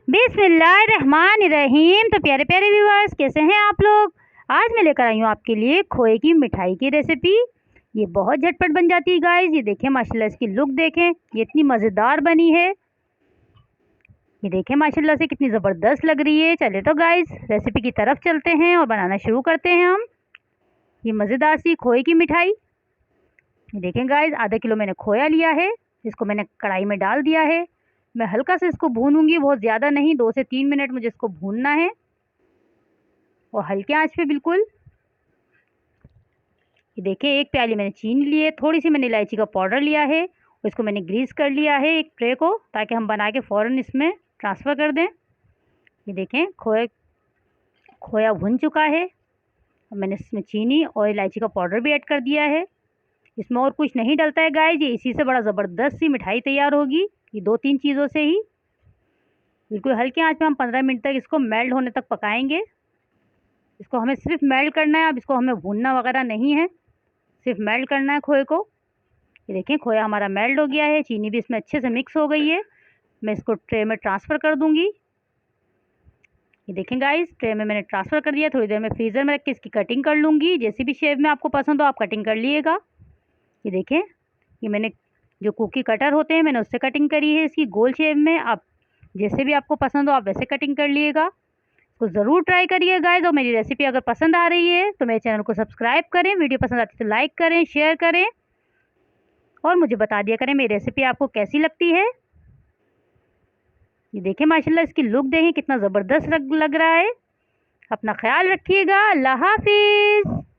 बिस्मिल्लाहिर्रहमानिर्रहीम। तो प्यारे प्यारे व्यूअर्स, कैसे हैं आप लोग। आज मैं लेकर आई हूँ आपके लिए खोए की मिठाई की रेसिपी। ये बहुत झटपट बन जाती है गाइस। ये देखें माशाल्लाह, इसकी लुक देखें, ये इतनी मज़ेदार बनी है। ये देखें माशाल्लाह से कितनी ज़बरदस्त लग रही है। चले तो गाइस रेसिपी की तरफ चलते हैं और बनाना शुरू करते हैं हम ये मज़ेदार सी खोए की मिठाई। ये देखें गाइस, आधा किलो मैंने खोया लिया है। इसको मैंने कढ़ाई में डाल दिया है। मैं हल्का से इसको भूनूंगी, बहुत ज़्यादा नहीं, 2 से 3 मिनट मुझे इसको भूनना है और हल्के आंच पे बिल्कुल। ये देखें, एक प्याली मैंने चीनी ली है, थोड़ी सी मैंने इलायची का पाउडर लिया है और इसको मैंने ग्रीस कर लिया है एक ट्रे को, ताकि हम बना के फ़ौरन इसमें ट्रांसफ़र कर दें। ये देखें खोया भुन चुका है। अब मैंने इसमें चीनी और इलायची का पाउडर भी ऐड कर दिया है। इसमें और कुछ नहीं डलता है गाइस, ये इसी से बड़ा ज़बरदस्त सी मिठाई तैयार होगी। ये 2-3 चीज़ों से ही बिल्कुल हल्के आंच पे हम 15 मिनट तक इसको मेल्ट होने तक पकाएंगे। इसको हमें सिर्फ मेल्ट करना है, अब इसको हमें भूनना वगैरह नहीं है, सिर्फ मेल्ट करना है खोए को। ये देखें, खोया हमारा मेल्ट हो गया है, चीनी भी इसमें अच्छे से मिक्स हो गई है। मैं इसको ट्रे में ट्रांसफ़र कर दूँगी। ये देखें गाइस, ट्रे में मैंने ट्रांसफ़र कर दिया। थोड़ी देर में फ्रीज़र में रख के इसकी कटिंग कर लूँगी। जैसी भी शेप में आपको पसंद हो आप कटिंग कर लीजिएगा। ये देखें, ये मैंने जो कुकी कटर होते हैं मैंने उससे कटिंग करी है इसकी गोल शेप में। आप जैसे भी आपको पसंद हो आप वैसे कटिंग कर लीजिएगा। तो ज़रूर ट्राई करिए गाइस, और मेरी रेसिपी अगर पसंद आ रही है तो मेरे चैनल को सब्सक्राइब करें, वीडियो पसंद आती है तो लाइक करें, शेयर करें और मुझे बता दिया करें मेरी रेसिपी आपको कैसी लगती है। ये देखें माशाल्लाह, इसकी लुक देखें कितना ज़बरदस्त लग रहा है। अपना ख्याल रखिएगा। अल्लाह हाफिज़।